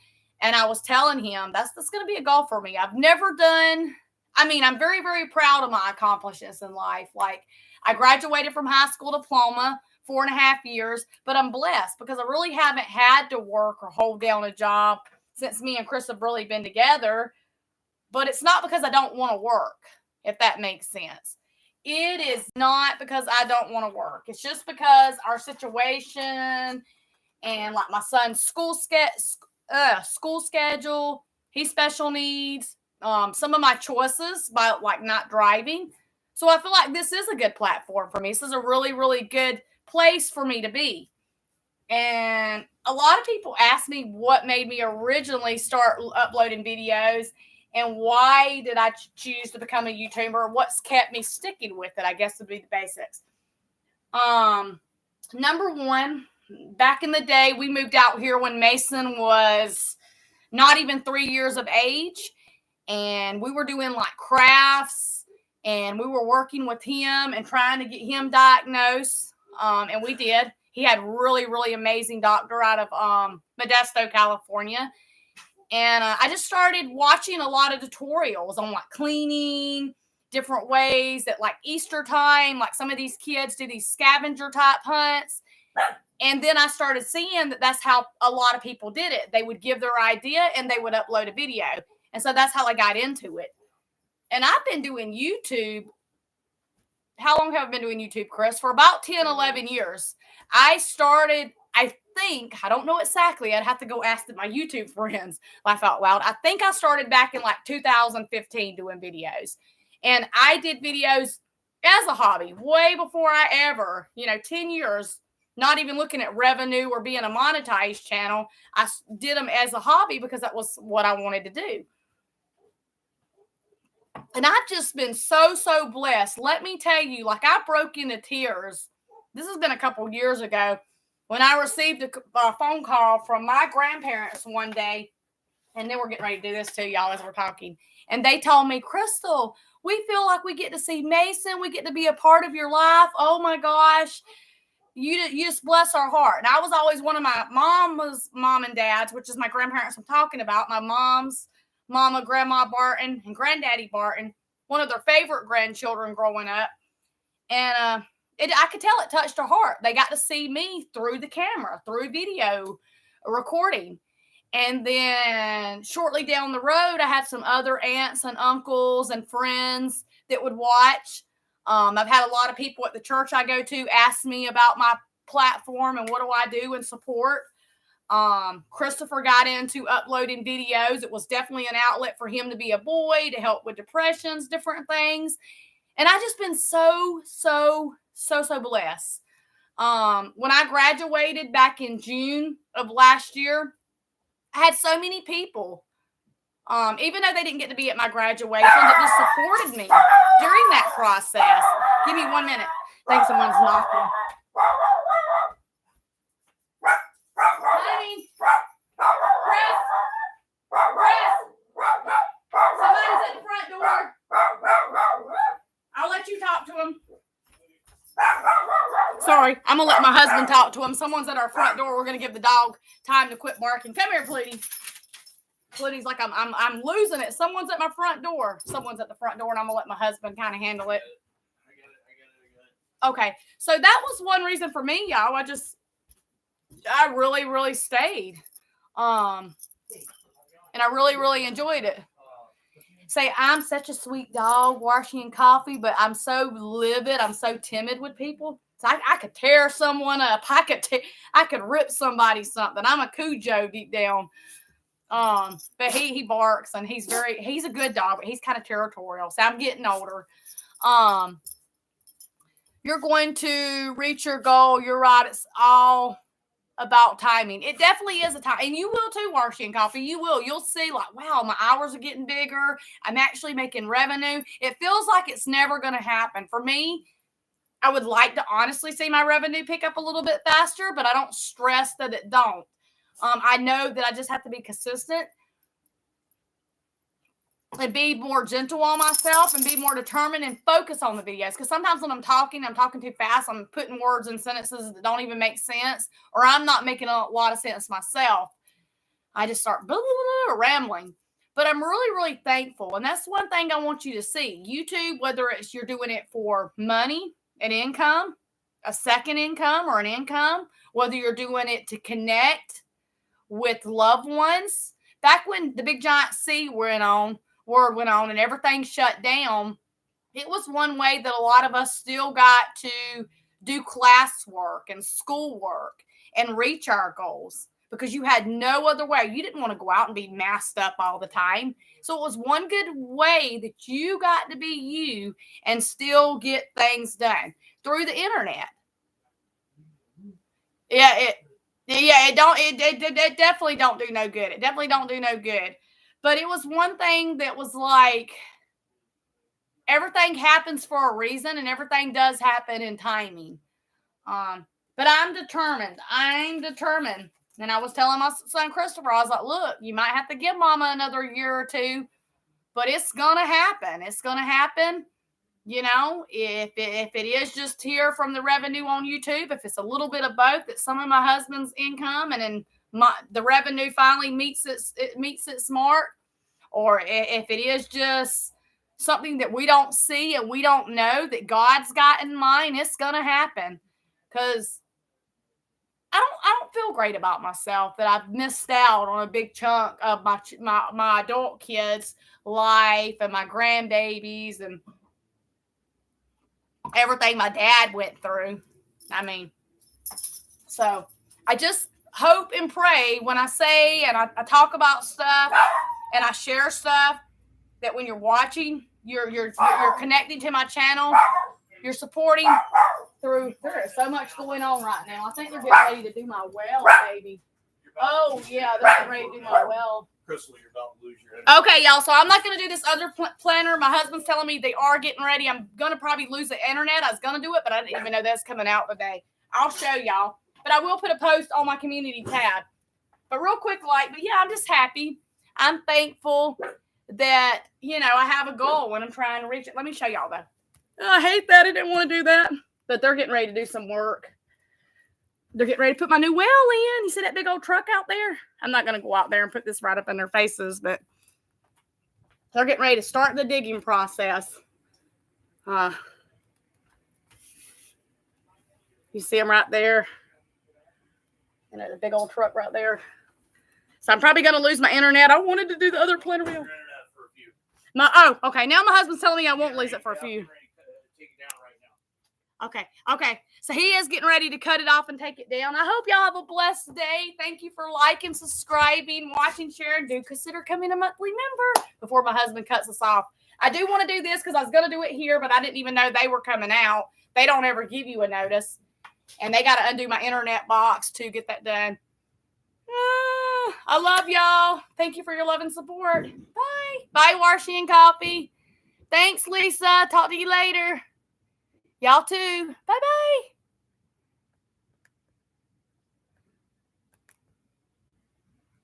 And I was telling him that's going to be a goal for me. I've never done... I'm very, very proud of my accomplishments in life. Like, I graduated from high school diploma, 4.5 years, but I'm blessed because I really haven't had to work or hold down a job since me and Chris have really been together. But it's not because I don't want to work, if that makes sense. It is not because I don't want to work. It's just because our situation and like my son's school schedule, he's special needs. Some of my choices by like not driving. So I feel like this is a good platform for me. This is a really, really good place for me to be. And a lot of people ask me what made me originally start uploading videos. and why did I choose to become a YouTuber? What's kept me sticking with it, I guess, would be the basics. Number one, back in the day, we moved out here when Mason was not even 3 years of age, and we were doing like crafts, and we were working with him and trying to get him diagnosed, and we did. He had really, really amazing doctor out of Modesto, California. And I just started watching a lot of tutorials on like cleaning, different ways at like Easter time, like some of these kids do these scavenger type hunts. And then I started seeing that that's how a lot of people did it. They would give their idea and they would upload a video. And so that's how I got into it. And I've been doing YouTube. How long have I been doing YouTube, Chris? For about 10, 11 years. I started, I don't know exactly. I'd have to go ask my YouTube friends. Laugh out loud. I think I started back in like 2015 doing videos. And I did videos as a hobby way before I ever, 10 years, not even looking at revenue or being a monetized channel. I did them as a hobby because that was what I wanted to do. And I've just been so, so blessed. Let me tell you, like I broke into tears. This has been a couple years ago when I received a phone call from my grandparents one day. And they were getting ready to do this too, y'all, as we're talking. And they told me, Crystal, we feel like we get to see Mason. We get to be a part of your life. Oh my gosh. You just bless our heart. And I was always one of my mama's mom and dad's, which is my grandparents I'm talking about. My mom's mama, Grandma Barton, and Granddaddy Barton, one of their favorite grandchildren growing up. And I could tell it touched her heart. They got to see me through the camera, through video recording. And then shortly down the road, I had some other aunts and uncles and friends that would watch. I've had a lot of people at the church I go to ask me about my platform and what do I do and support. Christopher got into uploading videos. It was definitely an outlet for him to be a boy, to help with depressions, different things. And I just been so blessed. When I graduated back in June of last year, I had so many people, even though they didn't get to be at my graduation, that just supported me during that process. Give me 1 minute. I think someone's knocking. Honey, somebody's at the front door. I'll let you talk to him. Sorry, I'm gonna let my husband talk to him. Someone's at our front door. We're gonna give the dog time to quit barking. Come here, Plutie. Plutie's like I'm losing it. Someone's at my front door. Someone's at the front door, and I'm gonna let my husband kind of handle it. I get it. Okay, so that was one reason for me, y'all. I really stayed, and I really enjoyed it. Say I'm such a sweet dog, washing coffee, but I'm so livid. I'm so timid with people. So I could tear someone up. I could rip somebody something. I'm a Cujo deep down. But he barks and he's a good dog, but he's kind of territorial. So I'm getting older. You're going to reach your goal. You're right. It's all about timing. It definitely is a time, and you will too, washing coffee. You'll see like, wow, my hours are getting bigger. I'm actually making revenue. It feels like it's never going to happen. For me, I would like to honestly see my revenue pick up a little bit faster, but I don't stress that it don't. I know that I just have to be consistent and be more gentle on myself and be more determined and focus on the videos. Because sometimes when I'm talking too fast. I'm putting words in sentences that don't even make sense, or I'm not making a lot of sense myself. I just start blah, blah, blah, rambling. But I'm really thankful. And that's one thing I want you to see. YouTube, whether it's you're doing it for money, an income, a second income, or an income, whether you're doing it to connect with loved ones. Back when the big giant word went on and everything shut down, it was one way that a lot of us still got to do classwork and schoolwork and reach our goals because you had no other way. You didn't want to go out and be masked up all the time. So it was one good way that you got to be you and still get things done through the internet. It definitely don't do no good. It definitely don't do no good. But it was one thing that was like, everything happens for a reason, and everything does happen in timing. But I'm determined. And I was telling my son Christopher, I was like, look, you might have to give mama another year or two, but it's going to happen. It's going to happen. You know, if it is just here from the revenue on YouTube, if it's a little bit of both, that some of my husband's income and then the revenue finally meets its mark, or if it is just something that we don't see and we don't know that God's got in mind, it's gonna happen. Because I don't feel great about myself that I've missed out on a big chunk of my adult kids' life and my grandbabies and everything my dad went through. I mean, so I just hope and pray when I say and I talk about stuff and I share stuff, that when you're watching, you're connecting to my channel, you're supporting through. There is so much going on right now. I think they're getting ready to do my well, baby. Oh yeah, they're getting ready to do my well. Crystal, you're about to lose your head. Okay, y'all. So I'm not going to do this other planner. My husband's telling me they are getting ready. I'm going to probably lose the internet. I was going to do it, but I didn't even know that's coming out today. I'll show y'all. But I will put a post on my community tab. But real quick, but yeah, I'm just happy. I'm thankful that, I have a goal when I'm trying to reach it. Let me show y'all, though. I hate that. I didn't want to do that. But they're getting ready to do some work. They're getting ready to put my new well in. You see that big old truck out there? I'm not going to go out there and put this right up in their faces, but they're getting ready to start the digging process. You see them right there? The big old truck right there. So I'm probably going to lose my internet. I wanted to do the other planner wheel. Okay. Now my husband's telling me I won't lose it for a few. Okay. So he is getting ready to cut it off and take it down. I hope y'all have a blessed day. Thank you for liking, subscribing, watching, sharing. Do consider coming a monthly member before my husband cuts us off. I do want to do this because I was going to do it here, but I didn't even know they were coming out. They don't ever give you a notice. And they got to undo my internet box to get that done. I love y'all. Thank you for your love and support. Bye. Bye, Washi and Coffee. Thanks, Lisa. Talk to you later. Y'all too. Bye-bye.